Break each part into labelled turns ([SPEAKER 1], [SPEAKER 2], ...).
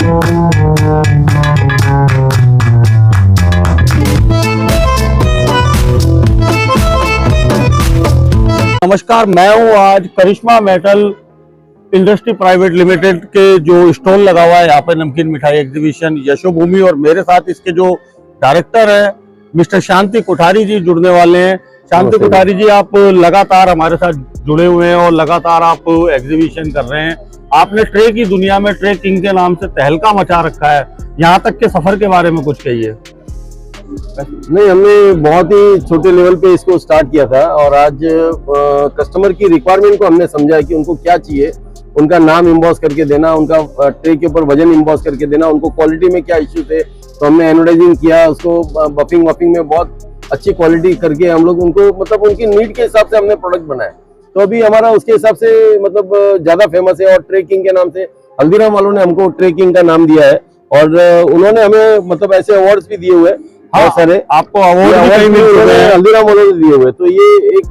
[SPEAKER 1] नमस्कार, मैं हूँ आज करिश्मा मेटल इंडस्ट्री प्राइवेट लिमिटेड के जो स्टॉल लगा हुआ है यहाँ पे नमकीन मिठाई एग्जीबिशन यशोभूमि, और मेरे साथ इसके जो डायरेक्टर है मिस्टर शांति कोठारी जी जुड़ने वाले हैं। शांति कोठारी जी, आप लगातार हमारे साथ जुड़े हुए हैं और लगातार आप एग्जीबिशन कर रहे हैं। आपने ट्रे की दुनिया में ट्रे किंग के नाम से तहलका मचा रखा है, यहाँ तक के सफर के बारे में कुछ कहिए।
[SPEAKER 2] नहीं, हमने बहुत ही छोटे लेवल पे इसको स्टार्ट किया था और आज कस्टमर की रिक्वायरमेंट को हमने समझा कि उनको क्या चाहिए, उनका नाम इम्बॉस करके देना, उनका ट्रे के ऊपर वजन इम्बॉस करके देना, उनको क्वालिटी में क्या इश्यू थे तो हमने एनोडाइजिंग किया, उसको बफिंग में बहुत अच्छी क्वालिटी करके हम लोग उनको मतलब उनकी नीड के हिसाब से हमने प्रोडक्ट बनाया। तो अभी हमारा उसके हिसाब से मतलब ज्यादा फेमस है और ट्रे किंग के नाम से हल्दीराम वालों ने हमको ट्रे किंग का नाम दिया है और उन्होंने हमें मतलब ऐसे अवार्ड्स भी दिए हुए बहुत सारे, आपको अवार्ड हल्दीराम वालों ने दिए हुए। तो ये एक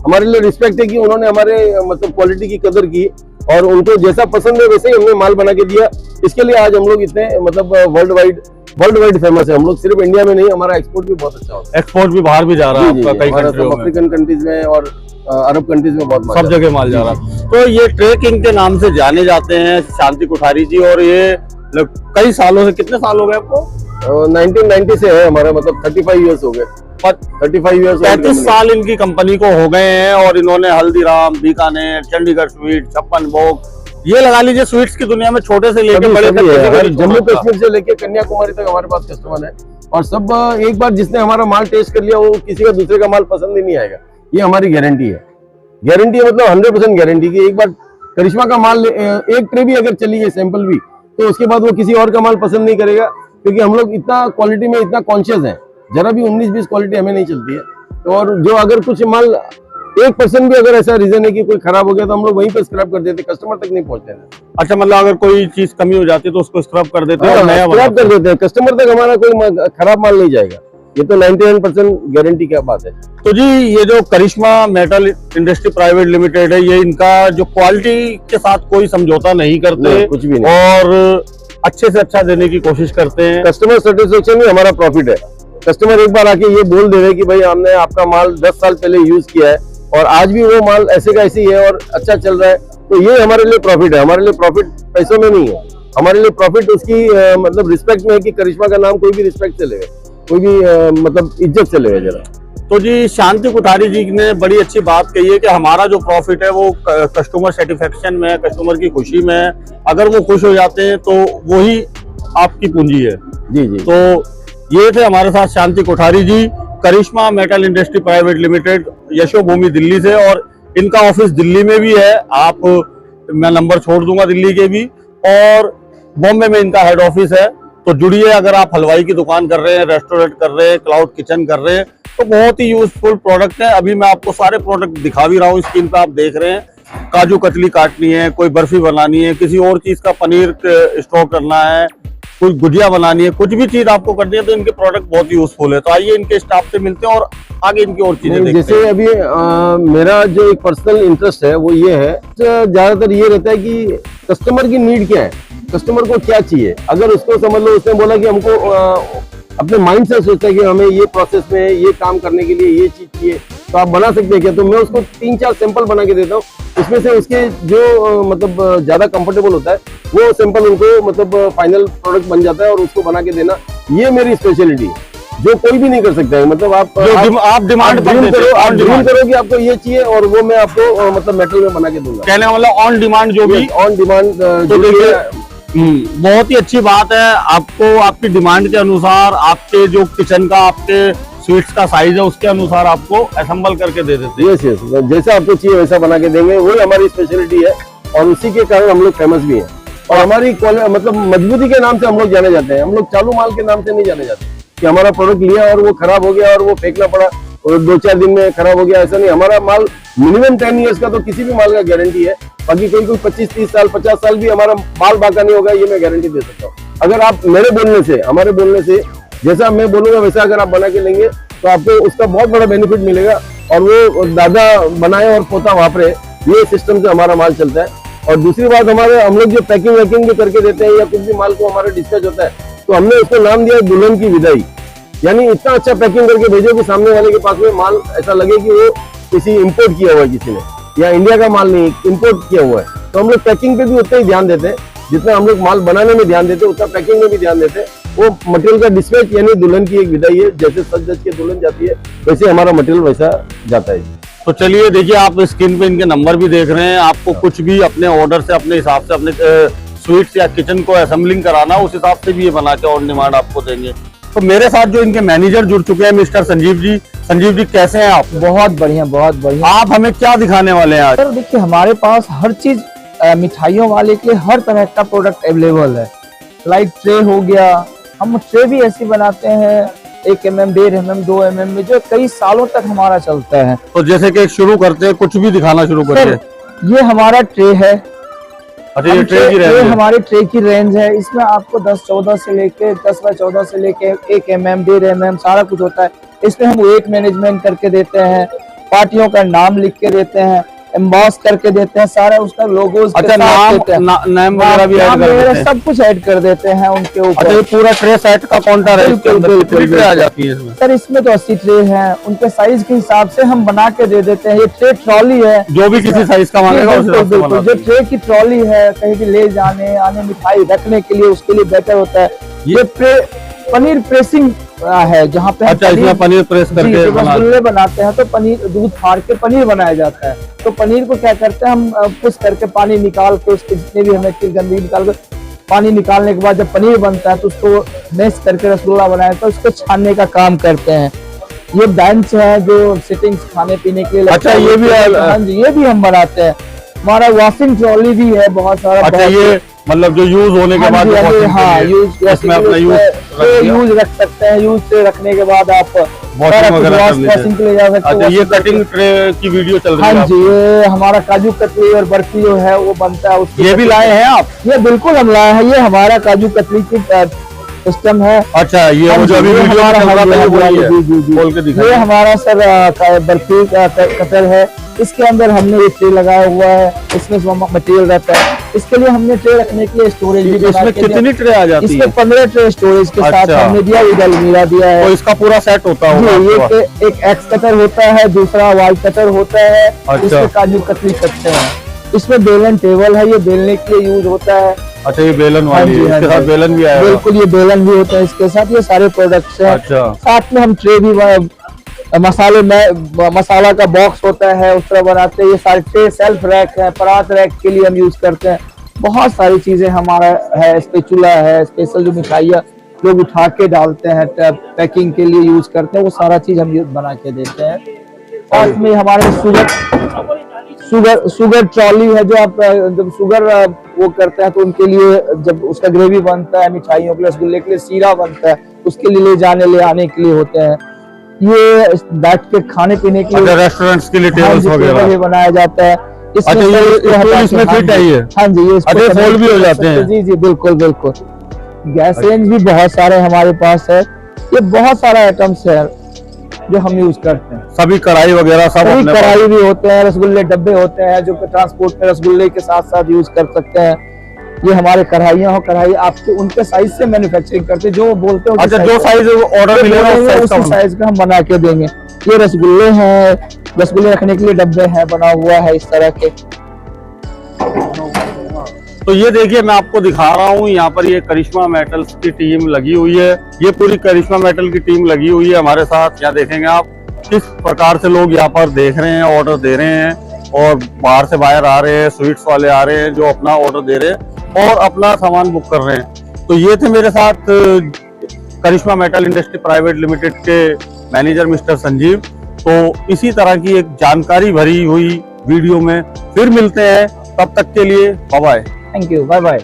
[SPEAKER 2] हमारे लिए रिस्पेक्ट है कि उन्होंने हमारे मतलब क्वालिटी की कदर की और उनको जैसा पसंद है वैसे ही हमने माल बना के दिया। इसके लिए आज हम लोग इतने मतलब वर्ल्ड वाइड फेमस है। हम लोग सिर्फ इंडिया में नहीं, हमारा एक्सपोर्ट भी बहुत अच्छा होता है।
[SPEAKER 1] एक्सपोर्ट भी बाहर भी जा रहा है आपका कई कंट्रियों में,
[SPEAKER 2] अफ्रीकन कंट्रीज में और अरब कंट्रीज में बहुत
[SPEAKER 1] सब जगह माल जा रहा है। तो ये ट्रे किंग के नाम से जाने जाते हैं शांति कोठारी जी, और ये कई सालों से, कितने साल हो गए आपको?
[SPEAKER 2] 1990 से है हमारा, मतलब 35 इयर्स हो गए।
[SPEAKER 1] 35 साल इनकी कंपनी को हो गए हैं और इन्होंने हल्दीराम, बीकानेर, चंडीगढ़ स्वीट, छप्पन भोग, ये लगा लीजिए स्वीट्स की दुनिया में छोटे से लेकर बड़े तक,
[SPEAKER 2] जम्मू कश्मीर से लेकर कन्याकुमारी तक हमारे पास कस्टमर है। और सब एक बार जिसने हमारा माल टेस्ट कर लिया वो किसी का दूसरे का माल पसंद ही नहीं आएगा। ये हमारी गारंटी है। गारंटी है मतलब 100% गारंटी की एक बार करिश्मा का माल एक ट्रे भी अगर चली गई सैंपल भी, तो उसके बाद वो किसी और का माल पसंद नहीं करेगा, क्योंकि हम लोग इतना क्वालिटी में इतना कॉन्शियस है। जरा भी 19-20 क्वालिटी हमें नहीं चलती है। तो और जो अगर कुछ माल 1% भी अगर ऐसा रीजन है कि कोई खराब हो गया तो हम लोग वहीं पे स्क्रैप कर देते, कस्टमर तक नहीं पहुंचते हैं।
[SPEAKER 1] अच्छा, मतलब अगर कोई चीज कमी हो जाती है तो उसको स्क्रैप कर देते हैं, नया
[SPEAKER 2] स्क्रैप कर देते हैं, कस्टमर तक हमारा कोई खराब माल नहीं जाएगा। ये तो 99% गारंटी की बात है।
[SPEAKER 1] तो जी, ये जो करिश्मा मेटल इंडस्ट्री प्राइवेट लिमिटेड है, ये इनका जो क्वालिटी के साथ कोई समझौता नहीं करते,
[SPEAKER 2] कुछ भी नहीं,
[SPEAKER 1] और अच्छे से अच्छा देने की कोशिश करते हैं।
[SPEAKER 2] कस्टमर सेटिस्फेक्शन ही हमारा प्रॉफिट है। कस्टमर एक बार आके ये बोल दे कि भाई हमने आपका माल 10 साल पहले यूज किया है और आज भी वो माल ऐसे का ऐसे ही है और अच्छा चल रहा है, तो ये हमारे लिए प्रॉफिट है। हमारे लिए प्रॉफिट पैसों में नहीं है, हमारे लिए प्रॉफिट उसकी मतलब रिस्पेक्ट में है कि करिश्मा का नाम कोई भी रिस्पेक्ट से लेगा, कोई भी मतलब इज्जत से लेगा जरा।
[SPEAKER 1] तो जी, शांति कोठारी जी ने बड़ी अच्छी बात कही है कि हमारा जो प्रॉफिट है वो कस्टमर सेटिस्फेक्शन में है, कस्टमर की खुशी में है। अगर वो खुश हो जाते हैं तो वही आपकी पूंजी है।
[SPEAKER 2] जी जी।
[SPEAKER 1] तो ये थे हमारे साथ Shanti Kothari ji, Karishma metal industry private limited, Yashobhoomi Delhi से, और इनका ऑफिस दिल्ली में भी है। आप मैं नंबर छोड़ दूंगा दिल्ली के भी, और बॉम्बे में इनका हेड ऑफिस है। तो जुड़िए, अगर आप हलवाई की दुकान कर रहे हैं, रेस्टोरेंट कर रहे हैं, क्लाउड किचन कर रहे हैं, तो बहुत ही यूजफुल प्रोडक्ट है। अभी मैं आपको सारे प्रोडक्ट दिखा भी रहा हूँ, स्क्रीन पे आप देख रहे हैं। काजू कतली काटनी है, कोई बर्फी बनानी है, किसी और चीज का पनीर स्टोर करना है, कोई गुजिया बनानी है, कुछ भी चीज आपको करनी है तो इनके प्रोडक्ट बहुत यूजफुल है। तो आइए इनके स्टाफ से मिलते हैं और आगे इनकी और चीजें देखते हैं।
[SPEAKER 2] जैसे अभी मेरा जो एक पर्सनल इंटरेस्ट है वो ये है, ज्यादातर ये रहता है कि कस्टमर की नीड क्या है, कस्टमर को क्या चाहिए। अगर उसको समझ लो, उसने बोला कि हमको अपने माइंड से सोचता है कि हमें ये प्रोसेस में ये काम करने के लिए ये चीज चाहिए, तो आप बना सकते हैं क्या? तो मैं उसको 3-4 सैंपल बना के देता हूँ, उसमें से उसके जो मतलब ज्यादा कंफर्टेबल होता है वो सैंपल उनको मतलब फाइनल प्रोडक्ट बन जाता है और उसको बना के देना, ये मेरी स्पेशलिटी है, जो कोई भी नहीं कर सकता है। मतलब आप डिमांड करो कि आपको ये चाहिए और वो मैं आपको मतलब मेटल में बना के दूंगा।
[SPEAKER 1] कहने का मतलब ऑन डिमांड, जो भी
[SPEAKER 2] ऑन डिमांड।
[SPEAKER 1] बहुत ही अच्छी बात है। आपको आपकी डिमांड के अनुसार, आपके जो किचन का, आपके स्वीट्स का साइज है उसके अनुसार आपको असेंबल करके दे देते हैं।
[SPEAKER 2] यस, जैसा आपको चाहिए वैसा बना के देंगे, वही हमारी स्पेशलिटी है और उसी के कारण हम लोग फेमस भी हैं। और हमारी मतलब मजबूती के नाम से हम लोग जाने जाते हैं। हम लोग चालू माल के नाम से नहीं जाने जाते कि हमारा प्रोडक्ट लिया और वो खराब हो गया और वो फेंकना पड़ा और 2-4 दिन में खराब हो गया, ऐसा नहीं। हमारा माल मिनिमम 10 इयर्स का तो किसी भी माल का गारंटी है। बाकी कोई 25-30 साल 50 साल भी हमारा माल बाका नहीं होगा, ये मैं गारंटी दे सकता हूँ। अगर आप मेरे बोलने से, हमारे बोलने से, जैसा मैं बोलूंगा वैसा अगर आप बना के लेंगे तो आपको उसका बहुत बड़ा बेनिफिट मिलेगा। और वो दादा बनाए और पोता वापरे, ये सिस्टम से हमारा माल चलता है। और दूसरी बात हम लोग जो पैकिंग वैकिंग भी करके देते हैं या कुछ भी माल को हमारा डिस्पैच होता है तो हमने उसको नाम दिया दुल्हन की विदाई। यानी इतना अच्छा पैकिंग करके भेजो कि सामने वाले के पास में माल ऐसा लगे कि वो किसी इंपोर्ट किया हुआ है किसी ने, या इंडिया का माल नहीं इंपोर्ट किया हुआ है। तो हम लोग पैकिंग पे भी उतना ही ध्यान देते हैं जितना हम लोग माल बनाने में ध्यान देते हैं उतना पैकिंग में भी ध्यान देते हैं। वो मटेरियल का डिस्पैच यानी दुल्हन की एक विदाई है, जैसे सज धज के दुल्हन जाती है वैसे हमारा मटेरियल वैसा जाता है।
[SPEAKER 1] तो चलिए देखिए, आप स्क्रीन पे इनके नंबर भी देख रहे हैं। आपको कुछ भी अपने ऑर्डर से अपने हिसाब से अपने स्वीट्स या किचन को असेंबलिंग कराना, उस हिसाब से भी ये बना के ऑन डिमांड आपको देंगे। तो मेरे साथ जो इनके मैनेजर जुड़ चुके हैं मिस्टर संजीव जी। संजीव जी कैसे हैं आप?
[SPEAKER 3] बहुत बढ़िया, बहुत बढ़िया।
[SPEAKER 1] आप हमें क्या दिखाने वाले हैं आज?
[SPEAKER 3] सर देखिए, हमारे पास हर चीज मिठाइयों वाले के लिए हर तरह का प्रोडक्ट अवेलेबल है। लाइक ट्रे हो गया, हम ट्रे भी ऐसी बनाते हैं 1 mm, 1.5 mm, 2 mm में, जो कई सालों तक हमारा चलता है।
[SPEAKER 1] तो जैसे कि शुरू करते हैं, कुछ भी दिखाना शुरू करते हैं।
[SPEAKER 3] ये हमारा ट्रे है।
[SPEAKER 1] अच्छा, ये ट्रे की रेंज है।
[SPEAKER 3] हमारे ट्रे की रेंज है। इसमें आपको 10-14 से लेके 10x14 से लेके 1 mm, 1.5 mm सारा कुछ होता है। इसमें हम वेट मैनेजमेंट करके देते हैं, पार्टियों का नाम लिख के देते हैं, एम्बॉस करके देते हैं, सारा उसका लोगोस
[SPEAKER 1] अच्छा, नाम वगैरह भी ऐड कर देते हैं।
[SPEAKER 3] सब कुछ ऐड कर देते हैं उनके ऊपर।
[SPEAKER 1] अच्छा, ये पूरा ट्रे सेट का काउंटर है, इसके अंदर कितनी ट्रे आ जाती है इसमें?
[SPEAKER 3] सर इसमें तो 80 ट्रे हैं, उनके साइज के हिसाब से हम बना के दे देते हैं। ये ट्रे ट्रॉली है,
[SPEAKER 1] जो भी किसी साइज का मांगेगा उस हिसाब से
[SPEAKER 3] बिल्कुल। जो ट्रे की ट्रॉली है, कहीं भी ले जाने आने मिठाई रखने के लिए उसके लिए बेटर होता है। ये ट्रे पनीर प्रेसिंग है, जहाँ पे
[SPEAKER 1] अच्छा, इसमें पनीर प्रेस करके
[SPEAKER 3] रसगुल्ले बनाते हैं तो पनीर दूध फाड़ के पनीर बनाया जाता है। तो पनीर को क्या करते हैं हम, पुश करके पानी निकाल के उसके जितने भी हमें गंदगी निकाल के पानी निकालने के बाद जब पनीर बनता है तो उसको मैश करके रसगुल्ला बनाया तो उसको छानने का काम करते हैं। ये बेंच है जो सिटिंग्स खाने पीने के लिए।
[SPEAKER 1] अच्छा, ये भी है।
[SPEAKER 3] हाँ जी, ये भी हम बनाते हैं। हमारा वॉशिंग ट्रॉली भी है बहुत सारा।
[SPEAKER 1] अच्छा, ये मतलब जो यूज होने के बाद
[SPEAKER 3] इसमें अपना यूज रख सकते हैं। यूज से रखने के बाद आप वॉशिंग के लिए जा सकते हैं।
[SPEAKER 1] अच्छा, ये कटिंग ट्रे की वीडियो चल रही है।
[SPEAKER 3] हाँ जी, ये हमारा काजू कतली और बर्फी जो है वो बनता है।
[SPEAKER 1] ये भी लाए हैं आप?
[SPEAKER 3] ये बिल्कुल हम लाए हैं। ये हमारा काजू कतली की सिस्टम है।
[SPEAKER 1] अच्छा, ये वो जो अभी वीडियो चल रहा था खोल के दिखाइए।
[SPEAKER 3] ये हमारा सर बर्फी का कटर है। इसके अंदर हमने ये ट्रे लगाया हुआ है, इसमें मटेरियल रहता है। इसके लिए हमने ट्रे रखने के लिए स्टोरेज भी
[SPEAKER 1] इसमें कितनी ट्रे आ जाती है?
[SPEAKER 3] इसमें 15 ट्रे स्टोरेज के साथ हमने दिया, विद अलमीरा दिया है।
[SPEAKER 1] तो इसका पूरा सेट होता है?
[SPEAKER 3] ये एक एक्स कटर होता है, दूसरा वाई कटर होता है। इसमें काजू कतली कटते हैं। इसमें बेलन टेबल है, ये बेलने के लिए यूज होता है।
[SPEAKER 1] अच्छा, ये बेलन वाली है, इसके साथ बेलन भी आया?
[SPEAKER 3] बिल्कुल, ये बेलन भी होता है इसके साथ। ये सारे प्रोडक्ट्स हैं।
[SPEAKER 1] अच्छा,
[SPEAKER 3] साथ में हम ट्रे भी मसाले में मसाला का बॉक्स होता है उस तरह बनाते हैं। ये सारे ट्रे सेल्फ रैक है, परात रैक के लिए हम यूज करते हैं। बहुत सारी चीजें हमारा है। स्पेचुला है, स्पेशल जो मिठाइयाँ लोग उठा के डालते हैं पैकिंग के लिए यूज करते हैं, वो सारा चीज हम बना के देते हैं। साथ में हमारे शुगर ट्रॉली है, जो आप जब शुगर वो करते हैं तो उनके लिए जब उसका ग्रेवी बनता है, मिठाइयों के लिए, रसगुल्ले के लिए सीरा बनता है, उसके लिए ले जाने ले आने के लिए होते हैं। ये बैठ के खाने पीने के लिए
[SPEAKER 1] रेस्टोरेंट्स के लिए टेबल्स वगैरह
[SPEAKER 3] बनाया जाता है।
[SPEAKER 1] अच्छा, इसमें फिट है ये?
[SPEAKER 3] हाँ जी, ये
[SPEAKER 1] फोल्ड भी हो जाते हैं?
[SPEAKER 3] जी जी, बिल्कुल बिल्कुल। गैस रेंज भी बहुत सारे हमारे पास है। ये बहुत सारा आइटम्स है जो हम यूज करते हैं।
[SPEAKER 1] सभी कढ़ाई वगैरह सब
[SPEAKER 3] कढ़ाई भी होते हैं, रसगुल्ले डब्बे होते हैं जो ट्रांसपोर्ट में रसगुल्ले के साथ साथ यूज कर सकते हैं। ये हमारे कढ़ाइयाँ हो, कढ़ाई आपके उनके साइज से मैन्युफैक्चरिंग करते हैं, जो बोलते हैं।
[SPEAKER 1] अच्छा, जो साइज ऑर्डर मिलेगा
[SPEAKER 3] उसी साइज का हम बना के देंगे। ये रसगुल्ले हैं, रसगुल्ले रखने के लिए डब्बे हैं, बना हुआ है इस तरह के।
[SPEAKER 1] तो ये देखिए, मैं आपको दिखा रहा हूँ यहाँ पर ये करिश्मा मेटल्स की टीम लगी हुई है। ये पूरी करिश्मा मेटल की टीम लगी हुई है हमारे साथ। यहाँ देखेंगे आप किस प्रकार से लोग यहाँ पर देख रहे हैं, ऑर्डर दे रहे हैं और बाहर से बाहर आ रहे हैं, स्वीट्स वाले आ रहे हैं जो अपना ऑर्डर दे रहे हैं और अपना सामान बुक कर रहे हैं। तो ये थे मेरे साथ करिश्मा मेटल इंडस्ट्री प्राइवेट लिमिटेड के मैनेजर मिस्टर संजीव। तो इसी तरह की एक जानकारी भरी हुई वीडियो में फिर मिलते हैं, तब तक के लिए bye bye.
[SPEAKER 3] Thank you, bye bye.